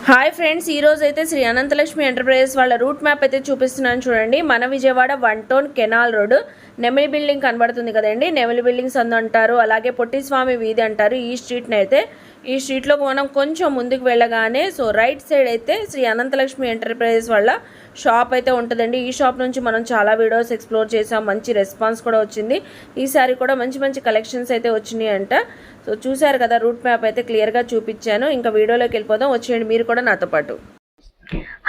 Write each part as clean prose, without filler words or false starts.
Hi friends, ఈ రోజు అయితే శ్రీ అనంతలక్ష్మి ఎంటర్ప్రైజెస్ వాళ్ళ రూట్ మ్యాప్ అయితే చూపిస్తున్నాను చూడండి. మన Vijayawada 1 town canal road Nemili building కనబడుతుంది కదండి. నెమిలి బిల్డింగ్స్ అంటారు, అలాగే పొట్టిస్వామి వీధి అంటారు. ఈ స్ట్రీట్లో మనం కొంచెం ముందుకు వెళ్ళగానే రైట్ సైడ్ అయితే శ్రీ అనంతలక్ష్మి ఎంటర్ప్రైజెస్ వాళ్ళ షాప్ అయితే ఉంటుందండి. ఈ షాప్ నుంచి మనం చాలా వీడియోస్ ఎక్స్ప్లోర్ చేసాం, మంచి రెస్పాన్స్ కూడా వచ్చింది. ఈసారి కూడా మంచి కలెక్షన్స్ అయితే వచ్చినాయి అంట. చూసారు కదా, రూట్ మ్యాప్ అయితే క్లియర్గా చూపించాను. ఇంకా వీడియోలోకి వెళ్ళిపోదాం, వచ్చేయండి మీరు కూడా నాతో పాటు.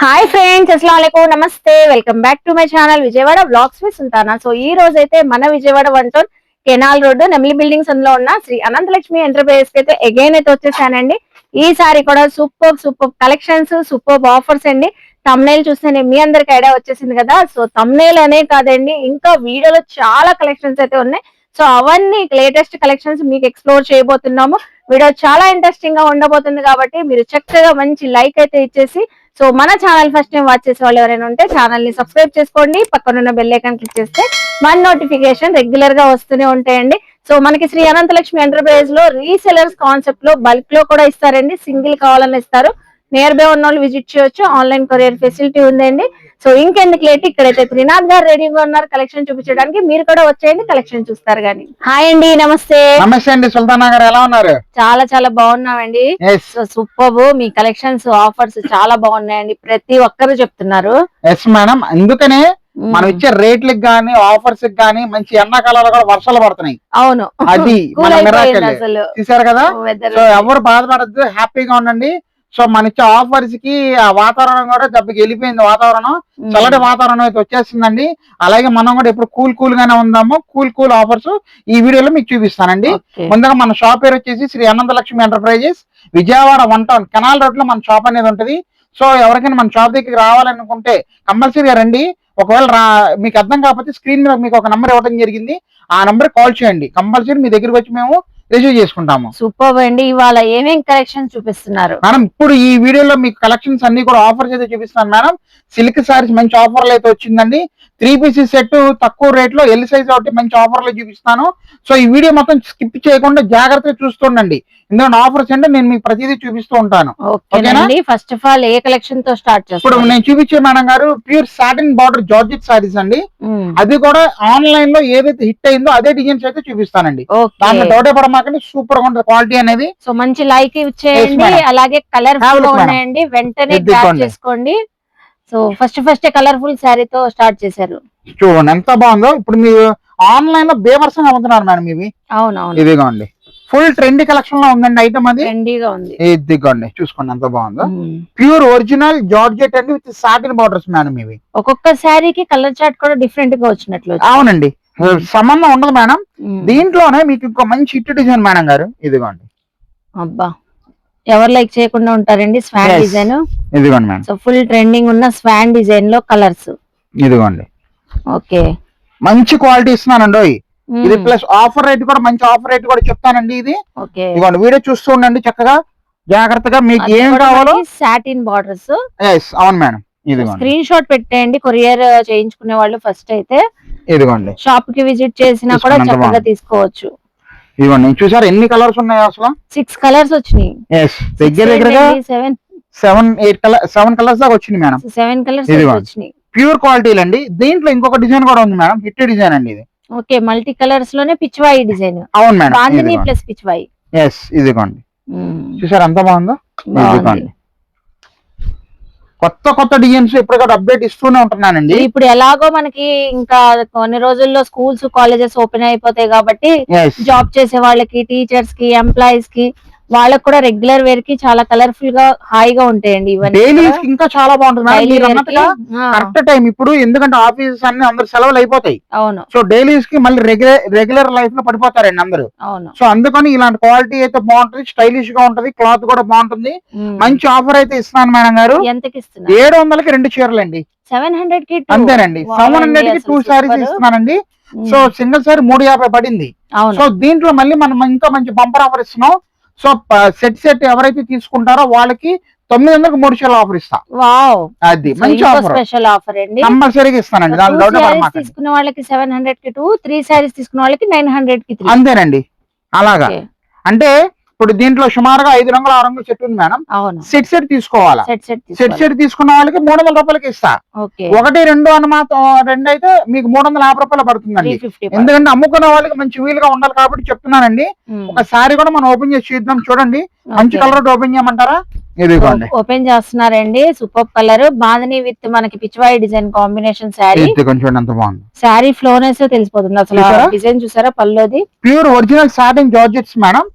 హాయ్ ఫ్రెండ్స్, అస్సలాము అలైకుం, నమస్తే, welcome back to my channel Vijayawada blogs with Sultana. ఈ రోజు అయితే మన Vijayawada 1 town canal road Nemili buildings అందులో ఉన్న శ్రీ అనంతలక్ష్మి ఎంటర్ప్రైజెస్ అయితే అగైన్ అయితే వచ్చేసానండి. ఈసారి కూడా సూపర్ కలెక్షన్స్, సూపర్ ఆఫర్స్ అండి. తమ్నైల్ చూస్తేనే మీ అందరికి ఐడియా వచ్చేసింది కదా. తమ్నైల్ అనే కాదండి, ఇంకా వీడియోలో చాలా కలెక్షన్స్ అయితే ఉన్నాయి. అవన్నీ లేటెస్ట్ కలెక్షన్స్ మీకు ఎక్స్ప్లోర్ చేయబోతున్నాము. వీడియో చాలా ఇంట్రెస్టింగ్ గా ఉండబోతుంది కాబట్టి మీరు చక్కగా మంచి లైక్ అయితే ఇచ్చేసి మన ఛానల్ ఫస్ట్ టైం వాచ్ చేసే వాళ్ళు ఎవరైనా ఉంటే ఛానల్ ని సబ్స్క్రైబ్ చేసుకోండి. పక్కనున్న బెల్ ఐకాన్ క్లిక్ చేస్తే మన నోటిఫికేషన్ రెగ్యులర్ గా వస్తూనే ఉంటాయండి. మనకి శ్రీ అనంతలక్ష్మి ఎంటర్ప్రైజ్ లో రీసెలర్స్ కాన్సెప్ట్ లో బల్క్ లో కూడా ఇస్తారండి, సింగిల్ కావాలని ఇస్తారు. నియర్ బై ఉన్న వాళ్ళు విజిట్ చేయొచ్చు, ఆన్లైన్ కొరియర్ ఫెసిలిటీ ఉందండి. ఇంకెందుకు లేట్, ఇక్కడైతే త్రినాథ్ గారు రెడీగా ఉన్నారు కలెక్షన్ చూపించడానికి. మీరు కూడా వచ్చేయండి, కలెక్షన్ చూస్తారు గానీ. హాయ్ అండి, నమస్తే. నమస్తే అండి, సుల్తానా గారు ఎలా ఉన్నారు? చాలా బాగున్నామండి. సూపర్, మీ కలెక్షన్స్ ఆఫర్స్ చాలా బాగున్నాయండి, ప్రతి ఒక్కరు చెప్తున్నారు. ఎస్ మేడం, అందుకనే మనం ఇచ్చే రేట్లకు గానీ ఆఫర్స్ గానీ మంచి ఎండాకాలంలో కూడా వర్షాలు పడుతున్నాయి. అవును, అది చూసారు కదా. ఎవరు బాధపడద్దు, హ్యాపీగా ఉండండి. మన ఇచ్చే ఆఫర్స్ కి ఆ వాతావరణం కూడా దెబ్బకి వెళ్ళిపోయింది. వాతావరణం చల్లటి వాతావరణం అయితే వచ్చేస్తుందండి. అలాగే మనం కూడా ఎప్పుడు కూల్ గానే ఉందాము. కూల్ ఆఫర్స్ ఈ వీడియోలో మీకు చూపిస్తానండి. ముందుగా మన షాప్ పేరు వచ్చేసి Sri Ananthalakshmi enterprises, Vijayawada 1 town canal road లో మన షాప్ అనేది ఉంటది. ఎవరికైనా మన షాప్ దగ్గరికి రావాలనుకుంటే కంపల్సరీగా రండి. ఒకవేళ మీకు అర్థం కాకపోతే స్క్రీన్ మీద మీకు ఒక నంబర్ ఇవ్వడం జరిగింది, ఆ నంబర్ కాల్ చేయండి. కంపల్సరీ మీ దగ్గరికి వచ్చి మేము రిసీవ్ చేసుకుంటాము. సూపర్ అండి. ఇవాళ ఏమేం కలెక్షన్స్ చూపిస్తున్నారు మేడం? ఇప్పుడు ఈ వీడియోలో మీకు కలెక్షన్స్ అన్ని కూడా ఆఫర్స్ అయితే చూపిస్తాను మేడం. సిల్క్ సారీస్ మంచి ఆఫర్లు అయితే వచ్చిందండి. 3 పీసెస్ సెట్ తక్కువ రేట్ లో ఎల్ సైజ్ ఒకటి మంచి ఆఫర్లు చూపిస్తాను. ఈ వీడియో మొత్తం స్కిప్ చేయకుండా జాగ్రత్తగా చూస్తుండండి. ఎందుకంటే ఆఫర్స్ అంటే నేను మీకు ప్రతిదీ చూపిస్తూ ఉంటాను. First of all A collection తో స్టార్ట్ చేస్తాను? ఇప్పుడు నేను చూపించే మేడం గారు pure satin border georgette saris అండి. అది కూడా ఆన్లైన్ లో ఏదైతే హిట్ అయిందో అదే డిజైన్స్ అయితే చూపిస్తానండి. దాంట్లో డౌటే పడమాకండి, సూపర్ గా ఉంటుంది క్వాలిటీ అనేది. మంచి లైక్ ఇచ్చేయండి, అలాగే కలర్ఫుల్ గా ఉన్నాయండి, వెంటనే గ్రాబ్ చేసుకోండి. ఫస్ట్ కలర్ఫుల్ శారీ తో స్టార్ట్ చేశారు. చూడండి ఎంత బాగుందో. ఇప్పుడు మీరు ఆన్లైన్ లో బేవర్సంగా అమ్ముతున్నారు మేడం ఇవి. అవునవును, ఇదిగోండి ఫుల్ ట్రెండీ కలెక్షన్ లో ఉందండి ఐటమ్. అది ట్రెండీగా ఉంది. ఇదిగోండి చూసుకోండి ఎంత బాగుందో. ప్యూర్ ఒరిజినల్ జార్జెట్ అండి విత్ సాటిన్ బార్డర్స్ మేడం. ఇవి ఒక్కొక్క శారీకి కలర్ చార్ట్ కూడా డిఫరెంట్ గా వచ్చినట్లు. అవునండి, సంబంధం ఉండదు మేడం. దీంట్లోనే మీకు ఇంకో మంచి హిట్ డిజైన్ మేడం గారు. ఇదిగోండి, అబ్బా ఎవరు లైక్ చేయకుండా ఉంటారండి స్వాన్ డిజైన్. ఇదిగోండి మేడం, ఫుల్ ట్రెండింగ్ ఉన్న స్వాన్ డిజైన్ లో కలర్స్. ఇదిగోండి, ఓకే మంచి క్వాలిటీ ఇస్తున్నానండి. ఇది ప్లస్ ఆఫర్ రేట్ కూడా మంచి ఆఫర్ రేట్ కూడా చెప్తానండి. ఇది ఇదిగోండి, వీడియో చూస్తూ ఉండండి చక్కగా జాగ్రత్తగా. మీకు ఏం కావాలో సాటిన్ బార్డర్స్. అవును మేడం, ఇదిగోండి స్క్రీన్ షాట్ పెట్టండి కొరియర్ చేయించుకునే వాళ్ళు ఫస్ట్ అయితే. ఇదిగోండి, షాప్ కి విజిట్ చేసినా కూడా చక్కగా తీసుకోవచ్చు. ఇదిగోండి చూసారు ఎన్ని కలర్స్ ఉన్నాయి అసలు? 6 కలర్స్ వచ్చినాయి. దగ్గరగా 7 కలర్స్ దాకా వచ్చింది మేడం. 7 కలర్స్ వచ్చినాయి. ప్యూర్ క్వాలిటీలు అండి. దీంట్లో ఇంకొక డిజైన్ కూడా ఉంది మేడం, హిట్ డిజైన్ అండి ఇది. ఓకే, మల్టీ కలర్స్ లోనే పిచ్వాయి డిజైన్. అవును మేడం, బాందిని ప్లస్ పిచ్వాయి. ఇదిగోండి చూసారు ఎంత బాగుందో. ఇదిగోండి కొత్త డిజైన్స్ ఎప్పటికప్పుడు అప్డేట్ ఇస్తూనే ఉంటున్నానండి. ఇప్పుడు ఎలాగో మనకి ఇంకా కొన్ని రోజుల్లో స్కూల్స్ కాలేజెస్ ఓపెన్ అయిపోతాయి కాబట్టి జాబ్ చేసే వాళ్ళకి, టీచర్స్ కి, ఎంప్లాయీస్ కి, వాళ్ళకి కూడా రెగ్యులర్ వేర్ కి చాలా కలర్ఫుల్ గా హాయిగా ఉంటాయండి. డైలీ ఇంకా చాలా బాగుంటుంది కరెక్ట్ టైం ఇప్పుడు, ఎందుకంటే ఆఫీసెస్ అన్ని అందరు సెలవులు అయిపోతాయి. అవును, డైలీస్ కి మళ్ళీ రెగ్యులర్ లైఫ్ లో పడిపోతారండి అందరూ. అవును, అందుకని ఇలాంటి క్వాలిటీ అయితే బాగుంటుంది, స్టైలిష్ గా ఉంటది, క్లాత్ కూడా బాగుంటుంది. మంచి ఆఫర్ అయితే ఇస్తున్నాను మేడం గారు. ఎంతకి ఇస్తున్నా? 700కి 2 చీరలు అండి. 700 కి అంతేనండి. 700 కి 2 సారీస్ ఇస్తున్నానండి. సింగిల్ సారీ 350 పడింది. దీంట్లో మళ్ళీ మనం ఇంకా మంచి బంపర్ ఆఫర్ ఇస్తున్నాం. సెట్ ఎవరైతే తీసుకుంటారో వాళ్ళకి 900కి 3 చీరలు ఆఫర్ ఇస్తా. అది మంచి ఆఫర్, స్పెషల్ ఆఫర్ అండి. కంపల్సరీగా ఇస్తానండి. తీసుకున్న వాళ్ళకి 700 కి 2, 3 సారీస్ తీసుకున్న వాళ్ళకి 900 కి 3. అంతేనండి. అలాగా అంటే ఇప్పుడు దీంట్లో సుమారుగా 5 రంగులు 6 రంగులు సెట్ ఉంది మేడం. అవును, సెట్ తీసుకోవాలా? సెట్ తీసుకున్న వాళ్ళకి 300 రూపాయలకి ఇస్తా. 1, 2 అన్నమాట 2 అయితే మీకు 350 రూపాయలు పడుతుందండి. ఎందుకంటే అమ్ముకున్న వాళ్ళకి మంచి వీలుగా ఉండాలి కాబట్టి చెప్తున్నానండి. ఒకసారి కూడా మనం ఓపెన్ చేసి చూద్దాం. చూడండి, మంచి కలర్ ఓపెన్ చేయమంటారా? ఇదిగోండి, ఓపెన్ చేస్తున్నారండి. సూపర్ కలర్ బాందని విత్ మనకి పిచ్చివాయి డిజైన్ కాంబినేషన్ శారీ. చూడండి ఎంత బాగుంది. శారీ ఫ్లోనెస్ తెలిసిపోతుంది అసలు. డిజైన్ చూసారా? పల్లోది pure original satin georgettes madam.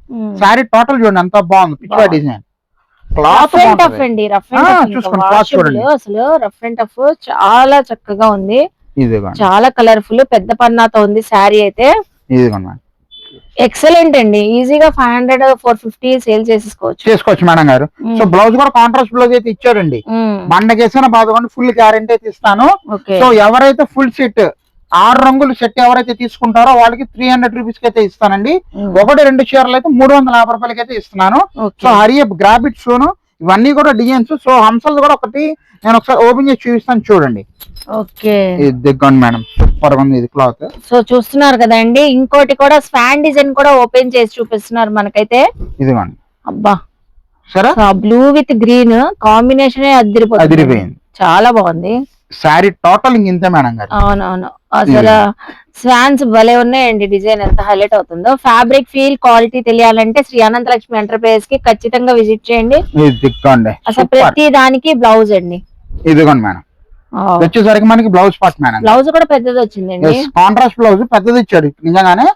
Sari total చూడండి ఎంత బాగుంది. పిచ్చివాయి డిజైన్ రఫ్ అండ్ టఫ్ అండి. రఫ్ అండ్ టఫ్ అసలు రఫ్ అండ్ టఫ్ చాలా చక్కగా ఉంది. చాలా కలర్ఫుల్ పెద్ద పన్నాతో ఉంది శారీ అయితే. ఇదిగోండి, ఎక్సలెంట్ అండి. ఈజీగా 500 450 సేల్ చేసుకోవచ్చు మేడం గారు. సో బ్లౌజ్ కూడా కాంట్రాస్ట్ బ్లౌజ్ అయితే ఇచ్చారండి. బండకేసిన బాధ ఫుల్ గ్యారెంటీ అయితే ఇస్తాను. సో ఎవరైతే ఫుల్ సెట్ 6 రంగులు సెట్ ఎవరైతే తీసుకుంటారో వాళ్ళకి 300 రూపీస్ కి అయితే ఇస్తానండి. 1, 2 చీరలు అయితే 350 రూపాయలకి అయితే ఇస్తున్నాను. సో హరియప్ గ్రాబిట్స్ ఇవన్నీ కూడా డిజైన్స్. సో హంసలు కూడా ఒకటి నేను ఒకసారి ఓపెన్ చేసి చూపిస్తాను చూడండి. ఓకే, దిగ్గండి మేడం, సూపర్ ఉంది ఇది క్లాత్. సో చూస్తున్నారు కదండి. ఇంకోటి కూడా స్పాన్ డిజైన్ కూడా ఓపెన్ చేసి చూపిస్తున్నారు మనకైతే. ఇదిగోండి, అబ్బా సరే, బ్లూ విత్ గ్రీన్ కాంబినేషన్ అదిరిపోయింది. చాలా బాగుంది శారీ టోటల్ ఇంతే మేడం గారు. అవునవును, అసలు స్వాన్స్ భలే ఉన్నాయండి. డిజైన్ ఎంత హైలైట్ అవుతుందో. ఫ్యాబ్రిక్ ఫీల్ క్వాలిటీ తెలియాలంటే శ్రీ అనంతలక్ష్మి ఎంటర్ప్రైజెస్ కి ఖచ్చితంగా విజిట్ చేయండి. అసలు ప్రతి దానికి బ్లౌజ్ అండి. ఇదిగోండి మేడం, వచ్చేసరికి మనకి బ్లౌజ్ పార్ట్ మేడం. బ్లౌజ్ కూడా పెద్దది వచ్చిందండి. కాంట్రాస్ట్ బ్లౌజ్ పెద్దది ఇచ్చాడు. నిజంగానే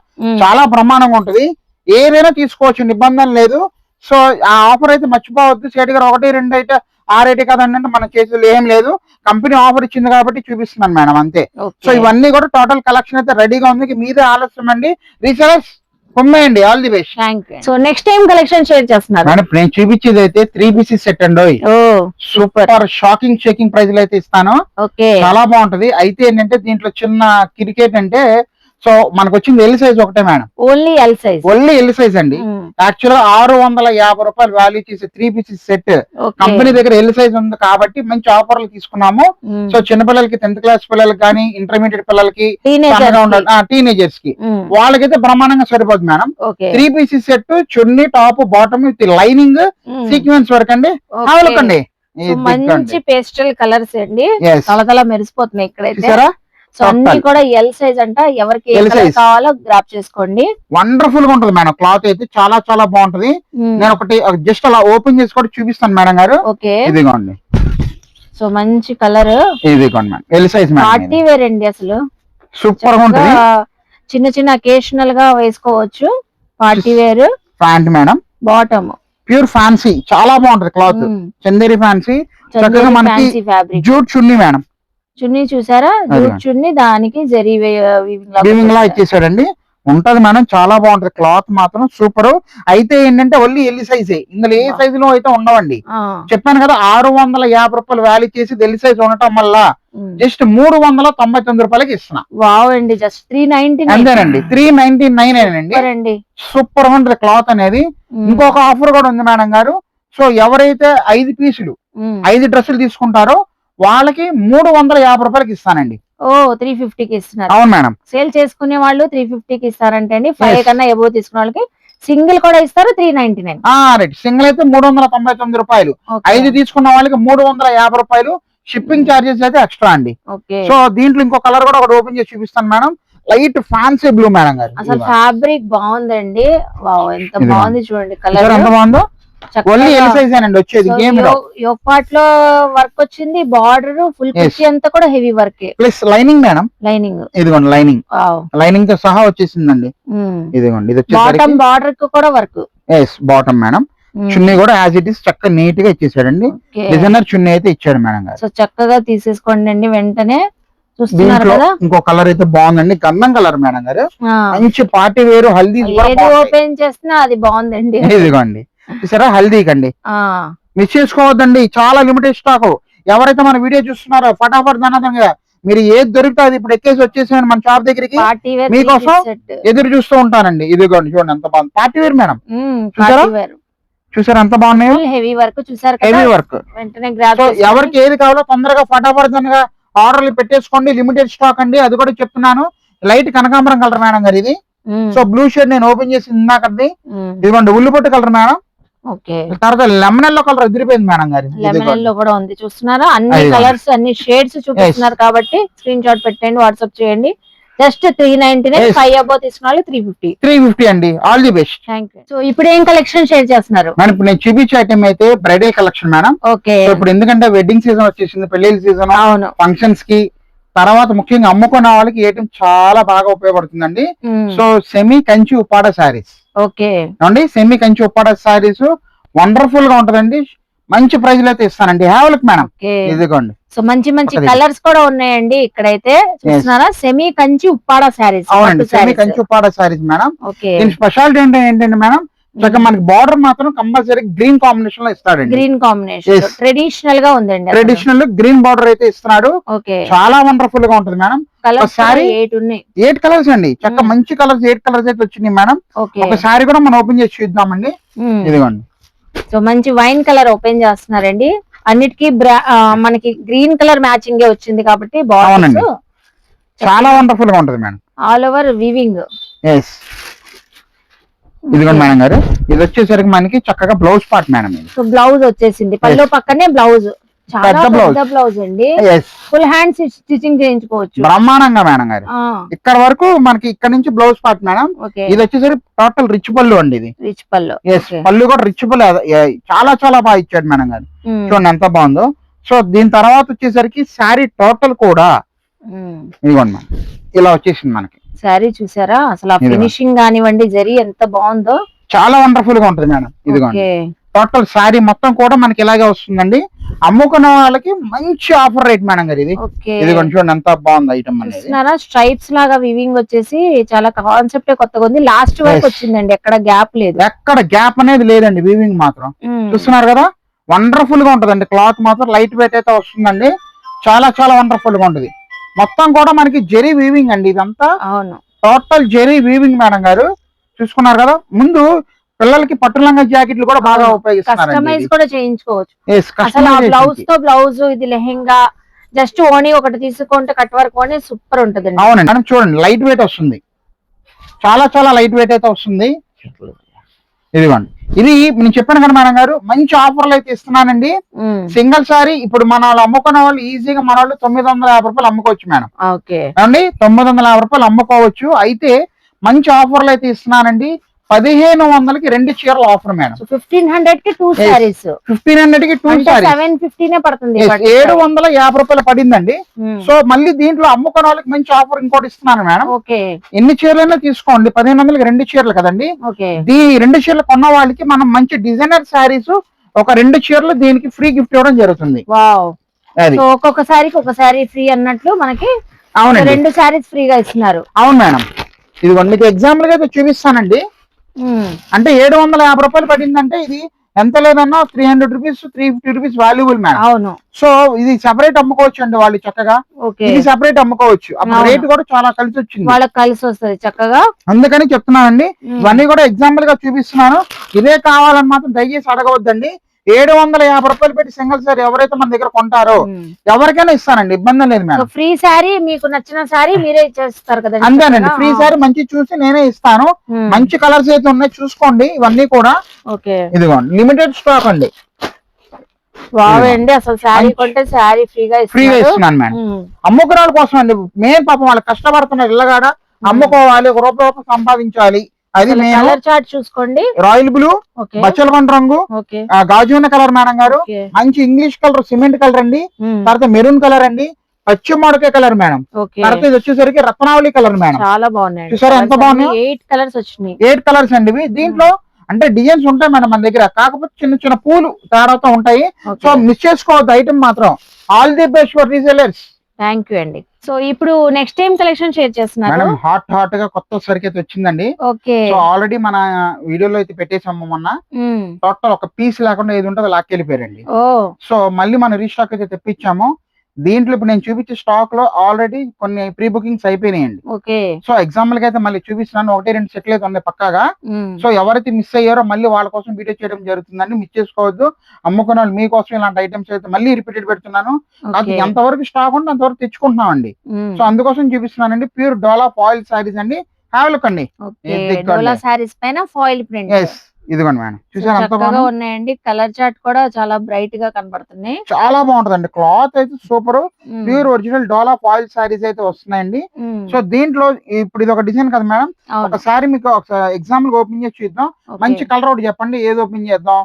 చాలా బ్రహ్మాండంగా ఉంటది. ఏదైనా తీసుకోవచ్చు, నిబంధన లేదు. సో ఆ ఆఫర్ అయితే మర్చిపోవద్దు. సేట్ గారు 1, 2 అయితే 6 అయితే కదండి అంటే మన చేతుల్లో ఏం లేదు. కంపెనీ ఆఫర్ ఇచ్చింది కాబట్టి చూపిస్తున్నాను మేడం అంతే. సో ఇవన్నీ కూడా టోటల్ కలెక్షన్ అయితే రెడీగా ఉంది. మీదే ఆలస్యం అండి. రీసెలర్స్ కొమ్మేయండి. All the best. So next time collection share చేస్తున్నారు మేడం. నేను చూపించేది అయితే 3 పీసెస్ సెట్ అండి. సూపర్ షాకింగ్ షేకింగ్ ప్రైస్ లో అయితే ఇస్తాను. చాలా బాగుంటది. అయితే ఏంటంటే దీంట్లో చిన్న క్రికెట్ అంటే సో మనకు వచ్చింది ఎల్ సైజ్ ఒకటే మేడం. ఓన్లీ ఎల్ సైజ్ అండి. యాక్చువల్ గా 650 రూపాయలు వాల్యూ చేసే 3 పీసెస్ సెట్ కంపెనీ దగ్గర ఎల్ సైజ్ ఉంది కాబట్టి మంచి ఆఫర్లు తీసుకున్నాము. సో చిన్న పిల్లలకి 10th క్లాస్ పిల్లలకి కానీ ఇంటర్మీడియట్ పిల్లలకి టీనేజర్స్ కి వాళ్ళకైతే బ్రహ్మాండంగా సరిపోతుంది madam. 3 pieces set chunni top bottom with lining sequence work అండి. అవలకండి మంచి పేస్టల్ కలర్స్ అండి. తలతల మెరిసిపోతున్నాయి ఇక్కడైతే. సో అన్ని కూడా ఎల్ సైజ్ అంట. ఎవరికి కావాలో గ్రాప్ చేసుకోండి. వండర్ఫుల్ గా ఉంటుంది మేడం. క్లాత్ అయితే చాలా చాలా బాగుంటది. నేను ఒకటి జస్ట్ అలా ఓపెన్ చేసి కూడా చూపిస్తాను మేడం గారు. ఇదిగోండి, సో మంచి కలర్. ఇదిగోండి madam, L size party wear అండి. అసలు సూపర్ గా ఉంటుంది. చిన్న చిన్న అకేషనల్ గా వేసుకోవచ్చు. Party wear pant madam. Bottom pure fancy చాలా బాగుంటది క్లాత్. చందేరి ఫ్యాన్సీ. చక్కగా మనకి జూట్ చున్నీ మేడం. చున్నీ చూసారా? జూట్ చున్నీ, దానికి జరీ వీవింగ్ లా ఇచ్చేసాడండి. ఉంటది మేడం, చాలా బాగుంటది. క్లాత్ మాత్రం సూపర్. అయితే ఏంటంటే ఓన్లీ ఎల్ సైజే. ఇందులో ఏ సైజు లో అయితే ఉండవండి. చెప్పాను కదా 650 రూపాయలు వాల్యూ చేసి ఎల్ సైజ్ ఉండటం వల్ల జస్ట్ 399 రూపాయలకి ఇస్తున్నా. వావ్ అండి, జస్ట్ 399 అంతేనండి. 399 అండి. సూపర్ గా ఉంటది క్లాత్ అనేది. ఇంకొక ఆఫర్ కూడా ఉంది మేడం గారు. సో ఎవరైతే 5 పీసులు 5 డ్రెస్సులు తీసుకుంటారో వాళ్ళకి 350 రూపాయలకి ఇస్తానండి. 350కి ఇస్తున్నారు. అవును మేడం. సేల్ చేసుకునే వాళ్ళు 350కి ఇస్తారంటే అండి. 5 కన్నా ఎబో తీసుకునే వాళ్ళకి సింగిల్ కూడా ఇస్తారు 399. రైట్. సింగిల్ అయితే 399 రూపాయలు. 5 తీసుకున్న వాళ్ళకి 350 రూపాయలు. షిప్పింగ్ చార్జెస్ అయితే ఎక్స్ట్రా అండి. సో దీంట్లో ఇంకో కలర్ కూడా ఒకటి ఓపెన్ చేసి చూపిస్తాను madam. Light fancy blue madam గారు. అసలు ఫ్యాబ్రిక్ బాగుందండి. వావ్ ఎంత బాగుంది చూడండి. కలర్ ఎంత బాగుందో. ఓన్లీ ఎల్ సైజ్ అండి వచ్చేది. గేమ్ లో యోపాట్ లో వర్క్ వచ్చింది. బార్డర్ ఫుల్ కుర్చీ అంతా కూడా heavy work plus lining madam. Lining ఇదిగోండి, లైనింగ్ తో సహా వచ్చేసిందండి. ఇదిగోండి, ఇది బాటమ్ బార్డర్ కు కూడా వర్క్. Bottom madam. చున్నీ కూడా యాజ్ ఇట్ ఇస్ చక్కగా నీట్ గా ఇచ్చేసాడండి. డిజైనర్ చున్నీ అయితే ఇచ్చాడు మేడం గారు. సో చక్కగా తీసేసుకోండి అండి వెంటనే. చూస్తున్నారు కదా, ఇంకో కలర్ అయితే బాగుందండి. గంధం కలర్ మేడం గారు. మంచి పార్టీ వేరు. హల్దీ ఓపెన్ చేసినా అది బాగుందండి. ఇదిగోండి చూసారా, హల్దీ కండి. మిస్ చేసుకోవద్దండి, చాలా లిమిటెడ్ స్టాక్. ఎవరైతే మన వీడియో చూస్తున్నారో ఫటాఫట్ ధనాదంగా మీరు ఏది దొరుకుతుంది ఇప్పుడు ఎక్కేసి వచ్చేసాను మన షాప్ దగ్గరికి. మీకోసం ఎదురు చూస్తూ ఉంటానండి. ఇదిగోండి చూడండి ఎంత బాగుంది. Party wear madam. చూసారా ఎంత బాగున్నాయి. హెవీ వర్క్ చూసారు, హెవీ వర్క్. ఎవరికి ఏది కావాలో తొందరగా ఫటాఫట్ ఆర్డర్లు పెట్టేసుకోండి. లిమిటెడ్ స్టాక్ అండి, అది కూడా చెప్తున్నాను. లైట్ కనకాంబరం కలర్ మేడం గారు ఇది. సో బ్లూ షేడ్ నేను ఓపెన్ చేసి ఇందాకది ఇదిగోండి ఉల్లిపొట్టు కలర్ మేడం. ఓకే, తర్వాత లెమన్ ఎల్లో కలర్ ఎదిరిపోయింది మేడం గారు. లెమన్ ఎల్లో కూడా ఉంది, చూస్తున్నారా? అన్ని కలర్స్ అన్ని షేడ్స్ చూపిస్తున్నారు కాబట్టి స్క్రీన్ షాట్ పెట్టండి, వాట్సాప్ చేయండి. జస్ట్ 399, 5 అబౌవ్ తీసుకున్న వాళ్ళు 350 అండి. All the best. Thank you. So ఇప్పుడు ఏం కలెక్షన్ షేర్ చేస్తున్నారు మేడం? ఇప్పుడు నేను చూపించే ఐటమ్ అయితే బ్రైడల్ కలెక్షన్ మేడం. ఓకే, ఇప్పుడు ఎందుకంటే వెడ్డింగ్ సీజన్ వచ్చేసింది, పెళ్లిళ్ళ సీజన్, అవును, ఫంక్షన్స్ కి, తర్వాత ముఖ్యంగా అమ్ముకున్న వాళ్ళకి ఏటం చాలా బాగా ఉపయోగపడుతుందండి. So semi Kanchi Uppada saris. Okay అండి, సెమీ కంచి ఉప్పాడ శారీస్ వండర్ఫుల్ గా ఉంటదండి. మంచి ప్రైజ్ లో అయితే ఇస్తానండి. హ్యావ్ మేడం, ఇదిగోండి. సో మంచి మంచి కలర్స్ కూడా ఉన్నాయండి ఇక్కడైతే, చూస్తున్నారా? సెమీ కంచి ఉప్పాడ శారీస్. అవునండి, సెమీ కంచి ఉప్పాడ శారీస్ మేడం. దీని స్పెషాలిటీ ఏంటంటే మేడం, మనకి బార్డర్ మాత్రం కంపల్సరీ గ్రీన్ కాంబినేషన్ లో ఇస్తాడండి. గ్రీన్ కాంబినేషన్ ట్రెడిషనల్ గా ఉందండి. ట్రెడిషనల్ గ్రీన్ బార్డర్ అయితే ఇస్తున్నాడు. చాలా వండర్ఫుల్ గా ఉంటది మేడం. ఒకసారి 8 కలర్స్ అండి, చక్క మంచి కలర్స్ 8 కలర్స్ అయితే వచ్చినాయి మేడం. ఒక సారీ కూడా మనం ఓపెన్ చేసి చూద్దామండి. ఇదిగోండి. సో మంచి వైన్ కలర్ ఓపెన్ చేస్తున్నారండి. అన్నిటికీ మనకి గ్రీన్ కలర్ మ్యాచింగ్ వచ్చింది కాబట్టి బాగుంది. చాలా వండర్ఫుల్ గా ఉంటది మేడం. All over weaving. ఇదిగోండి మేడం గారు, ఇది వచ్చేసరికి మనకి చక్కగా blouse part madam. So blouse వచ్చేసింది, పళ్ళు పక్కనే బ్లౌజ్. చాలా పెద్ద బ్లౌజ్ అండి, ఫుల్ హ్యాండ్ స్టిచింగ్ చేయించుకోవచ్చు బ్రహ్మాండంగా మేడం గారు. ఇక్కడ వరకు మనకి ఇక్కడ నుంచి బ్లౌజ్ పార్ట్ మేడం. ఇది వచ్చేసరికి టోటల్ రిచ్ పళ్ళు అండి. ఇది రిచ్ పళ్ళు. పళ్ళు కూడా రిచ్ పళ్ళు, చాలా చాలా బాగా ఇచ్చాడు మేడం గారు. చూడండి ఎంత బాగుందో. సో దీని తర్వాత వచ్చేసరికి శారీ టోటల్ కూడా ఇదిగోండి మేడం, ఇలా వచ్చేసింది మనకి శారీ. చూసారా అసలు ఆ ఫినిషింగ్ కానివ్వండి, జరీ ఎంత బాగుందో, చాలా వండర్ఫుల్ గా ఉంటుంది మేడం. ఇదిగోండి టోటల్ శారీ మొత్తం కూడా మనకి ఇలాగే వస్తుందండి. అమ్ముకున్న వాళ్ళకి మంచి ఆఫర్ రేట్ మేడం గారు ఇది. ఇదిగోండి చూడండి ఎంత బాగుంది ఐటమ్ అనేది. స్ట్రైప్స్ లాగా వివింగ్ వచ్చేసి చాలా కాన్సెప్ట్ కొత్తగా ఉంది. లాస్ట్ వరకు వచ్చిందండి, ఎక్కడ గ్యాప్ లేదు, ఎక్కడ గ్యాప్ అనేది లేదండి. వివింగ్ మాత్రం చూస్తున్నారు కదా, వండర్ఫుల్ గా ఉంటదండి. క్లాత్ మాత్రం లైట్ వెయిట్ అయితే వస్తుందండి. చాలా చాలా వండర్ఫుల్ గా ఉంటది. మొత్తం కూడా మనకి జెరీ వీవింగ్ అండి ఇదంతా. అవును, టోటల్ జెరీ వీవింగ్ మేడం గారు. చూసుకున్నారు కదా, ముందు పిల్లలకి పట్టు లంగా జాకెట్లు కూడా బాగా ఉపయోగిస్తున్నారు. కస్టమైజ్ కూడా చేయించుకోవచ్చు. అసలు ఆ బ్లౌజ్ తో బ్లౌజ్, ఇది లెహెంగా, జస్ట్ ఓణి ఒకటి తీసుకుంటే కట్ వర్క్ ఓణి సూపర్ ఉంటది. అవునండి మేడం, చూడండి లైట్ వెయిట్ వస్తుంది, చాలా చాలా లైట్ వెయిట్ అయితే వస్తుంది. ఇదిగోండి, ఇది నేను చెప్పాను కదా మేడం గారు, మంచి ఆఫర్లు అయితే ఇస్తున్నానండి. సింగిల్ సారీ ఇప్పుడు మన వాళ్ళు అమ్ముకున్న వాళ్ళు ఈజీగా మన వాళ్ళు 950 రూపాయలు అమ్ముకోవచ్చు మేడం. అండి 950 రూపాయలు అమ్ముకోవచ్చు. అయితే మంచి ఆఫర్లు అయితే ఇస్తున్నానండి. 1500కి 2 చీరలు ఆఫర్ మేడం. 1500కి 2 సారీస్. 1500కి 2 సారీస్ 750 పడుతుంది. 750 రూపాయలు పడిందండి. సో మళ్ళీ దీంట్లో అమ్ముకున్న వాళ్ళకి మంచి ఆఫర్ ఇంకోటి ఇస్తున్నాను మేడం. ఎన్ని చీరలైనా తీసుకోండి, 1500కి 2 చీరలు కదండి. ఈ 2 చీరలు కొన్న వాళ్ళకి మనం మంచి డిజైనర్ శారీస్ ఒక 2 చీరలు దీనికి ఫ్రీ గిఫ్ట్ ఇవ్వడం జరుగుతుంది. ఒక్కొక్క సారీకి ఒక సారీ ఫ్రీ అన్నట్లు మనకి 2 సారీస్ ఫ్రీగా ఇస్తున్నారు. అవును మేడం, ఇది మీకు ఎగ్జాంపుల్ గా చూపిస్తానండి. అంటే 750 రూపాయలు పడిందంటే ఇది ఎంత లేదన్నా 300 రూపీస్ 350 రూపీస్ వాల్యూబుల్ మేడం. అవును, సో ఇది సెపరేట్ అమ్ముకోవచ్చు అండి వాళ్ళు చక్కగా. ఇది సెపరేట్ అమ్ముకోవచ్చు. అప్పుడు రేట్ కూడా చాలా కలిసి వచ్చింది, వాళ్ళకి కలిసి వస్తుంది చక్కగా. అందుకని చెప్తున్నానండి, ఇవన్నీ కూడా ఎగ్జాంపుల్ గా చూపిస్తున్నాను. ఇదే కావాలని మాత్రం దయచేసి అడగవద్దండి. 750 రూపాయలు పెట్టి సింగిల్ సారీ ఎవరైతే మన దగ్గర కొంటారో ఎవరికైనా ఇస్తానండి, ఇబ్బంది లేదు మేడం. ఫ్రీ సారీ మీకు నచ్చిన సారీ మీరే ఇచ్చేస్తారు కదా. అంతేనండి, ఫ్రీ సారీ మంచి చూసి నేనే ఇస్తాను. మంచి కలర్స్ అయితే ఉన్నాయి చూసుకోండి. ఇవన్నీ కూడా ఇదిగోండి లిమిటెడ్ స్టాక్ అండి. బాగుంది, అసలు శారీ కొంటే శారీ ఫ్రీగా ఇస్తున్నాను మేడం. అమ్ముకురాల కోసం అండి. మెయిన్ పాపం వాళ్ళు కష్టపడుతున్నారు, ఇళ్ళగాడ అమ్ముకోవాలి, ఒక రూపాయి సంపాదించాలి. అది కలర్ చార్ట్ చూసుకోండి. రాయల్ బ్లూ, బచ్చలకొండ రంగు, గాజున్న కలర్ మేడం గారు, మంచి ఇంగ్లీష్ కలర్ సిమెంట్ కలర్ అండి. తర్వాత మెరూన్ కలర్ అండి, పచ్చిమామిడికాయ కలర్ మేడం. తర్వాత ఇది వచ్చేసరికి రత్నావళి కలర్ మేడం. చాలా బాగున్నాయి, చూసారా ఎంత బాగున్నాయి. 8 కలర్స్ వచ్చినాయి. 8 కలర్స్ అండి ఇవి. దీంట్లో అంటే డిజైన్స్ ఉంటాయి మేడం మన దగ్గర, కాకపోతే చిన్న చిన్న పూలు తేడాతో ఉంటాయి. సో మిస్ చేసుకోవద్దు ఐటమ్ మాత్రం. All the best for resellers. Thank you అండి. సో ఇప్పుడు నెక్స్ట్ టైం కలెక్షన్ షేర్ చేస్తున్నారు. హాట్ గా కొత్త సరికి అయితే వచ్చిందండి. సో ఆల్రెడీ మన వీడియోలో అయితే పెట్టేసాము మొన్న. టోటల్ ఒక పీస్ లేకుండా ఏది ఉంటుందో లాక్కెళ్ళిపోయారండి. సో మళ్ళీ మనం రీస్టాక్ అయితే తెప్పించాము. దీంట్లో ఇప్పుడు నేను చూపించే స్టాక్ లో ఆల్రెడీ కొన్ని ప్రీ బుకింగ్స్ అయిపోయినాయండి. సో ఎగ్జాంపుల్ కి అయితే మళ్ళీ చూపిస్తున్నాను. 1-2 సెట్లు అయితే ఉన్నాయి పక్కాగా. సో ఎవరైతే మిస్ అయ్యారో మళ్ళీ వాళ్ళ కోసం వీడియో చేయడం జరుగుతుందండి. మిస్ చేసుకోవద్దు. అమ్ముకున్న వాళ్ళు మీకోసం ఇలాంటి ఐటమ్స్ అయితే మళ్ళీ రిపీటెడ్ పెడుతున్నాను. అది ఎంతవరకు స్టాక్ ఉంటే అంతవరకు తెచ్చుకుంటున్నాం అండి. సో అందుకోసం చూపిస్తున్నానండి. ప్యూర్ డోలా ఫాయిల్ సారీస్ అండి. హ్యావ్ లుక్ అండి. డోలా సారీస్ పైన ఫాయిల్ ప్రింట్. ఇదిగోండి మేడం, చూసారు ఎంత చక్కగా ఉన్నాయండి. కలర్ చార్ట్ కూడా చాలా బ్రైట్ గా కనబడుతున్నాయి. చాలా బాగుంటదండి. క్లాత్ అయితే సూపర్, ప్యూర్ ఒరిజినల్ డోలా ఫాయిల్ సారీస్ అయితే వస్తున్నాయండి. సో దీంట్లో ఇప్పుడు ఇది ఒక డిజైన్ కదా మేడం, ఒకసారి మీకు ఒక ఎగ్జాంపుల్ ఓపెన్ చేసి చూద్దాం. మంచి కలర్ ఒకటి చెప్పండి, ఏది ఓపెన్ చేద్దాం?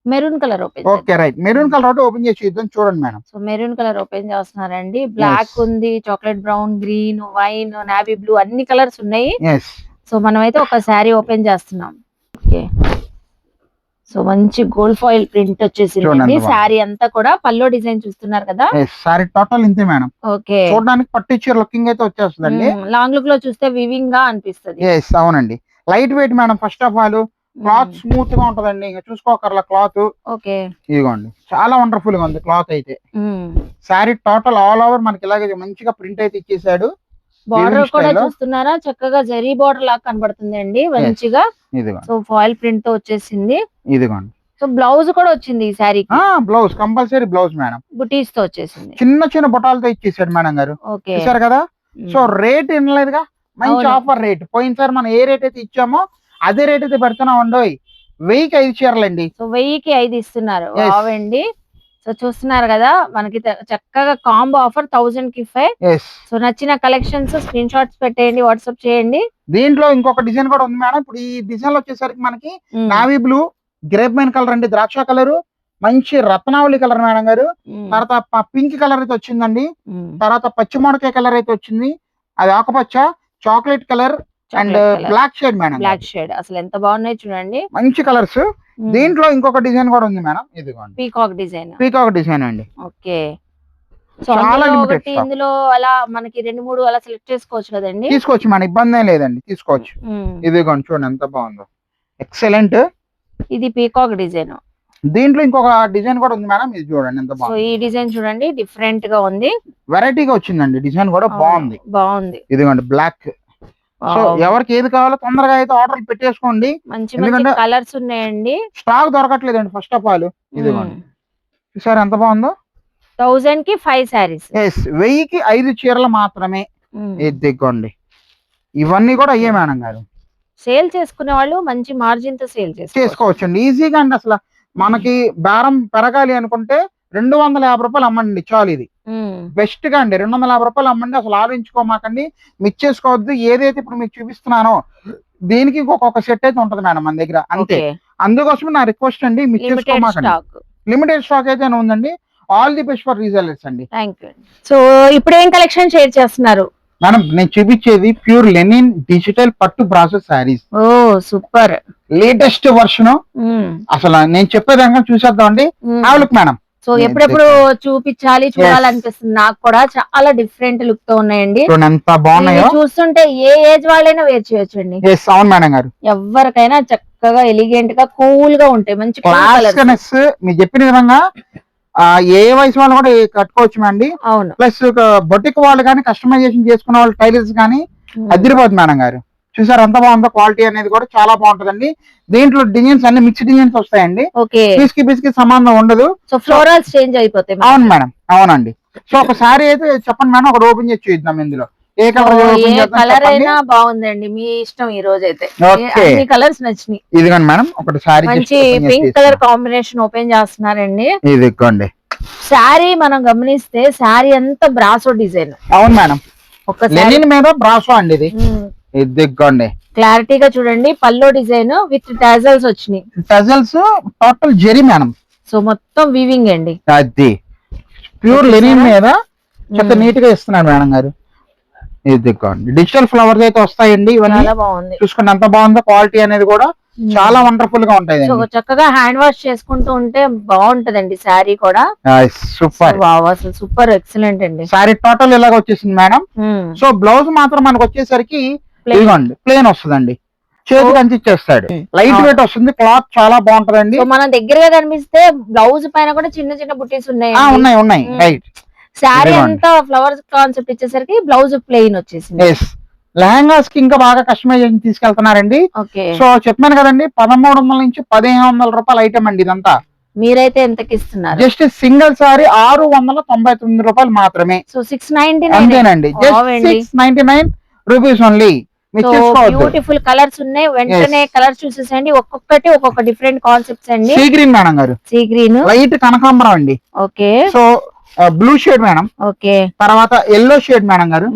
Maroon colour open. Okay right, maroon colour ఒకటి ఓపెన్ చేసి చూద్దాం. చూడండి madam, so maroon colour open చేస్తున్నారండి. బ్లాక్ ఉంది, chocolate brown, green, wine, navy blue అన్ని కలర్స్ ఉన్నాయి. సో మనం అయితే ఒక శారీ ఓపెన్ చేస్తున్నాం. ఓకే, సో మంచి గోల్డ్ ఫాయిల్ ప్రింట్ వచ్చేసింది. శారీ అంతా కూడా పల్లో డిజైన్ చూస్తున్నారు కదా. శారీ టోటల్ ఇంతే మేడం. ఓకే, చూడడానికి పట్టు చీర లుకింగ్ అయితే వచ్చేస్తుందండి. లాంగ్ లుక్ లో చూస్తే వివింగ్ గా అనిపిస్తుంది. అవునండి, light weight madam. First of all cloth smooth గా ఉంటదండి, ఇంకా చూసుకోకర్లా క్లాత్. ఓకే, ఇదిగోండి చాలా వండర్ఫుల్ గా ఉంది క్లాత్ అయితే. శారీ టోటల్ ఆల్ ఓవర్ మనకి ఇలాగే మంచిగా ప్రింట్ అయితే ఇచ్చేసాడు. బార్డర్ కూడా చూస్తున్నారా, చక్కగా జరీ బార్డర్ లాగా కనబడుతుంది అండి మంచిగా. సో ఫాయిల్ ప్రింట్ తో వచ్చేసింది. ఇదిగోండి, సో బ్లౌజ్ కూడా వచ్చింది ఈ sari. Blouse compulsory blouse madam, బుటీస్ తో వచ్చేసింది. చిన్న చిన్న బొటాలతో ఇచ్చేసాడు మేడం గారు. చూసారు కదా. సో రేట్ ఏం లేదుగా, మంచి ఆఫర్ రేట్. పోయినసారి మనం ఏ రేట్ అయితే ఇచ్చామో అదే రేట్ అయితే పెడుతున్నాం అండి. 1000కి 5 చీరలండి. సో 1000కి 5 ఇస్తున్నారు. బావండి. సో చూస్తున్నారు కదా, మనకి చక్కగా కాంబో ఆఫర్ 1000కి 5. సో నచ్చిన కలెక్షన్స్ స్క్రీన్ షాట్స్ పెట్టేయండి, వాట్సాప్ చేయండి. దీంట్లో ఇంకొక డిజైన్ కూడా ఉంది మేడం. ఇప్పుడు ఈ డిజైన్ లో వచ్చేసరికి మనకి navy blue, grape wine colour అండి, ద్రాక్ష కలర్, మంచి రత్నావళి కలర్ మేడం గారు. తర్వాత పింక్ కలర్ అయితే వచ్చిందండి. తర్వాత పచ్చి మామిడికాయ కలర్ అయితే వచ్చింది, అది ఆకుపచ్చ, chocolate colour and black shade madam. Black shade అసలు ఎంత బాగున్నాయి చూడండి, మంచి కలర్స్. దీంట్లో ఇంకొక డిజైన్ కూడా ఉంది మేడం, ఇదిగోండి పీకాక్ డిజైన్. పీకాక్ డిజైన్ అండి. ఓకే, సో ఒకటి ఇందులో అలా మనకి 2-3 అలా సెలెక్ట్ చేసుకోవచ్చు కదండి. తీసుకోవచ్చు మేడం, ఇబ్బంది లేదండి, తీసుకోవచ్చు. ఇదిగోండి చూడండి ఎంత బాగుందో, ఎక్సలెంట్. ఇది పీకాక్ డిజైన్. దీంట్లో ఇంకొక డిజైన్ కూడా ఉంది మేడం, ఇది చూడండి ఎంత బాగుంది. ఈ డిజైన్ చూడండి, డిఫరెంట్ గా ఉంది, వెరైటీగా వచ్చిందండి. డిజైన్ కూడా బాగుంది. ఇదిగోండి బ్లాక్. సో ఎవరికి ఏది కావాలో తొందరగా అయితే ఆర్డర్ పెట్టేసుకోండి. మంచి కలర్స్ ఉన్నాయండి, స్టాక్ దొరకట్లేదండి ఫస్ట్ ఆఫ్ ఆల్. ఇదిగోండి చూసారు ఎంత బాగుందో. 1000కి 5 సారీస్. 1000కి 5 చీరలు మాత్రమే. ఇదిగోండి, ఇవన్నీ కూడా అయ్యే మేడం గారు. సేల్ చేసుకునే వాళ్ళు మంచి మార్జిన్ తో సేల్ చేసుకోవచ్చు అండి ఈజీగా అండి. అసలు మనకి బేరం పెరగాలి అనుకుంటే 250 రూపాయలు అమ్మండి చాలు. ఇది బెస్ట్ గా అండి, 250 రూపాయలు అమ్మండి. అసలు ఆలోచించుకోమాకండి, మిక్స్ చేసుకోవద్దు. ఏదైతే ఇప్పుడు మీకు చూపిస్తున్నానో దీనికి ఇంకొక సెట్ అయితే ఉంటది మేడం మన దగ్గర, అంతే. అందుకోసమే నా రిక్వెస్ట్ అండి, మిక్స్ చేసుకోమాకండి. లిమిటెడ్ స్టాక్ అయితే ఉందండి. All the best for resellers అండి. సో ఇప్పుడు ఏం కలెక్షన్ షేర్ చేస్తున్నారు మేడం? నేను చూపించేది ప్యూర్ లెనిన్ డిజిటల్ పట్టు బ్రాసో సారీస్. ఓ సూపర్, లేటెస్ట్ వర్షన్. అసలు నేను చెప్పేదాకా చూసేద్దాం అండి. Have look madam. సో ఎప్పుడెప్పుడు చూడాలనిపిస్తుంది నాకు కూడా. చాలా డిఫరెంట్ లుక్ తో ఉన్నాయండి, ఎంత బాగున్నాయో. చూస్తుంటే ఏ ఏజ్ వాళ్ళైనా వేర్ చేయొచ్చు అండి. అవును మేడం గారు, ఎవరికైనా చక్కగా ఎలిగెంట్ గా కూల్ గా ఉంటాయి. మంచి క్లాస్ మీరు చెప్పిన విధంగా ఏ వయసు వాళ్ళు కూడా కట్టుకోవచ్చు అండి. అవును, ప్లస్ బొటిక్ వాళ్ళు కానీ కస్టమైజేషన్ చేసుకున్న వాళ్ళు టైలర్స్ కానీ అదిరిపోతుంది మేడం గారు. చూసారు ఎంత బాగుందో, క్వాలిటీ అనేది కూడా చాలా బాగుంటదండి. దీంట్లో డిజైన్స్ అన్ని మిక్స్ డిజైన్స్ వస్తాయండి, పీస్కి సంబంధం ఉండదు. సో ఫ్లోరల్స్ చేంజ్ అయిపోతాయి. అవును మేడం, అవునండి. సో ఒకసారి అయితే చెప్పండి మేడం, ఒకటి ఓపెన్ చేసి చూద్దాం. ఇందులో ఏ కలర్ అయినా బాగుందండి, మీ ఇష్టం. ఈ రోజు అయితే అన్ని కలర్స్ నచ్చినాయి. ఇదిగోండి మేడం, ఒకటి సారీ మంచి పింక్ కలర్ కాంబినేషన్ ఓపెన్ చేస్తున్నారండి. ఇదిగోండి శారీ మనం గమనిస్తే శారీ అంతా బ్రాసో డిజైన్. అవును మేడం, లెనిన్ మీద బ్రాసో అండి ఇది. ఇదిగోండి క్లారిటీగా చూడండి, పల్లో డిజైన్ విత్ టజల్స్ వచ్చినాయి. Tassels total zari madam. So మొత్తం వీవింగ్ అండి, అది ప్యూర్ లెనిన్ మీద చాలా నీట్ గా ఇస్తున్నారు మేడం గారు. ఇదిగోండి డిజిటల్ ఫ్లవర్స్ అయితే వస్తాయండి. ఇవన్నీ చూసుకోండి ఎంత బాగుందో, క్వాలిటీ అనేది కూడా చాలా వండర్ఫుల్ గా ఉంటాయి. చక్కగా హ్యాండ్ వాష్ చేసుకుంటూ ఉంటే బాగుంటదండి శారీ కూడా. సూపర్, అసలు సూపర్ ఎక్సలెంట్ అండి. శారీ టోటల్ ఇలాగ వచ్చేసింది మేడం. సో బ్లౌజ్ మాత్రం మనకు వచ్చేసరికి ఇదిగోండి ప్లేన్ వస్తుందండి, చేతికి అందించేస్తాడు. లైట్ వెయిట్ వస్తుంది, క్లాత్ చాలా బాగుంటదండి. మనం దగ్గరగా కనిపిస్తే బ్లౌజ్ పైన కూడా చిన్న చిన్న బుటీస్ ఉన్నాయి. ఉన్నాయి రైట్. శారీ అంతా ఫ్లవర్స్ కాన్సెప్ట్ ఇచ్చేసరికి బ్లౌజ్ ప్లెయిన్ వచ్చేసింది. లెహంగాస్ కి ఇంకా బాగా కస్టమైజేషన్ తీసుకెళ్తున్నారండి. సో చెప్పాను కదండి, 1300 నుంచి 1500 రూపాయల ఐటమ్ అండి ఇదంతా. మీరైతే ఎంతకి ఇస్తున్నారు? జస్ట్ సింగిల్ సారీ 699 రూపాయలు మాత్రమే. సో 699 అంతేనండి, జస్ట్ 699 రూపీస్ ఓన్లీ. మిస్ చేసుకోవద్దు. బ్యూటిఫుల్ కలర్స్ ఉన్నాయి, వెంటనే కలర్స్ చూసేసండి. ఒక్కొక్కటి ఒక్కొక్క డిఫరెంట్ కాన్సెప్ట్స్ అండి. సీ గ్రీన్ మేడం గారు, సీ గ్రీన్, లైట్ కనకాంబరం అండి. Okay. So blue shade madam. Okay. తర్వాత ఎల్లో షేడ్ మేడం గారు.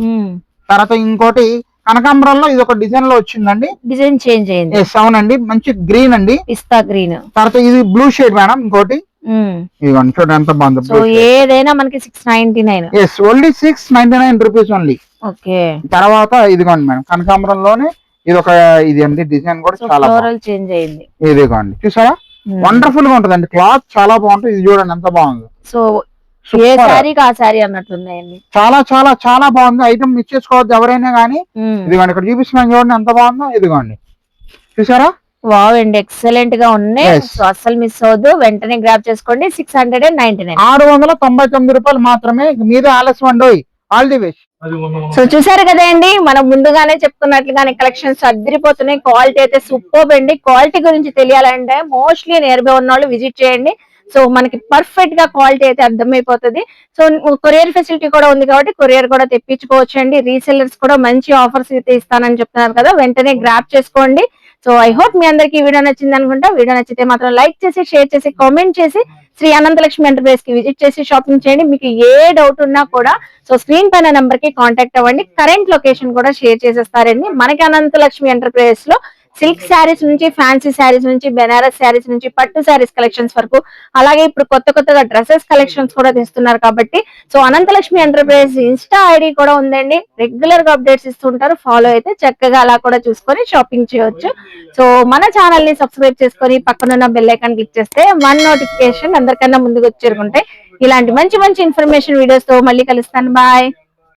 తర్వాత ఇంకోటి కనకాంబరంలో ఇది ఒక డిజైన్ లో వచ్చిందండి. డిజైన్ చేంజ్ అయింది. అవునండి, మంచి గ్రీన్ అండి, పిస్తా గ్రీన్. తర్వాత ఇది బ్లూ షేడ్ మేడం. ఇంకోటి ఇదిగోండి చూడండి ఎంత బాగుంది. సో ఏదైనా మనకి 699. Only 699 rupees only. ఓకే. తర్వాత ఇదిగోండి మేడం కనకాంబరంలోనే ఇది ఒక ఇది అండి డిజైన్ కూడా చాలా ఫ్లోరల్ చేంజ్ అయింది. ఇదిగోండి చూసారా, వండర్ఫుల్ గా ఉంటదండి. క్లాత్ చాలా బాగుంటుంది. ఇది చూడండి ఎంత బాగుంది. సో ఏ శారీకి ఆ శారీ అన్నట్లున్నాయండి. చాలా చాలా చాలా బాగుంది. ఐటమ్ మిస్ చేసుకోవద్దు ఎవరైనా కానీ. ఇదిగోండి ఇక్కడ చూపిస్తున్నాను చూడండి ఎంత బాగుందో. ఇదిగోండి చూసారా, వావ్ అండి, ఎక్సలెంట్ గా ఉన్నాయి. సో అస్సలు మిస్ అవ్వద్దు, వెంటనే గ్రాబ్ చేసుకోండి. 699, 699 రూపాయలు మాత్రమే. మీద ఆలస్యం అండి. All the best. సో చూసారు కదండి, మనం ముందుగానే చెప్తున్నట్లుగానే కలెక్షన్స్ అదిరిపోతున్నాయి. క్వాలిటీ అయితే సూపర్ అండి. క్వాలిటీ గురించి తెలియాలంటే మోస్ట్లీ నియర్ బై ఉన్న వాళ్ళు విజిట్ చేయండి. సో మనకి పర్ఫెక్ట్ గా క్వాలిటీ అయితే అర్థమైపోతుంది. సో కొరియర్ ఫెసిలిటీ కూడా ఉంది కాబట్టి కొరియర్ కూడా తెప్పించుకోవచ్చు అండి. రీసెల్లర్స్ కూడా మంచి ఆఫర్స్ అయితే ఇస్తానని చెప్తున్నారు కదా, వెంటనే గ్రాప్ చేసుకోండి. సో ఐ హోప్ మీ అందరికి వీడియో నచ్చింది అనుకుంటా. వీడియో నచ్చితే మాత్రం లైక్ చేసి, షేర్ చేసి, కామెంట్ చేసి శ్రీ అనంతలక్ష్మి ఎంటర్ప్రైజ్ కి విజిట్ చేసి షాపింగ్ చేయండి. మీకు ఏ డౌట్ ఉన్నా కూడా సో స్క్రీన్ పైన నంబర్ కి కాంటాక్ట్ అవ్వండి. కరెంట్ లొకేషన్ కూడా షేర్ చేసేస్తారండి. మనకి అనంతలక్ష్మి ఎంటర్ప్రైజెస్ లో సిల్క్ శారీస్ నుంచి, ఫ్యాన్సీ శారీస్ నుంచి, బెనారస్ శారీస్ నుంచి, పట్టు శారీస్ కలెక్షన్స్ వరకు, అలాగే ఇప్పుడు కొత్తగా డ్రెస్సెస్ కలెక్షన్స్ కూడా తెస్తున్నారు కాబట్టి so Anantalakshmi enterprise insta ID కూడా ఉందండి. రెగ్యులర్ గా అప్డేట్స్ ఇస్తుంటారు. ఫాలో అయితే చక్కగా అలా కూడా చూసుకొని షాపింగ్ చేయొచ్చు. సో మన ఛానల్ ని సబ్స్క్రైబ్ చేసుకొని పక్కనున్న బెల్ ఐకాన్ క్లిక్ చేస్తే మన నోటిఫికేషన్ అందరికన్నా ముందుకు వచ్చేరుకుంటాయి. ఇలాంటి మంచి మంచి ఇన్ఫర్మేషన్ వీడియోస్ తో మళ్ళీ కలుస్తాను. బాయ్.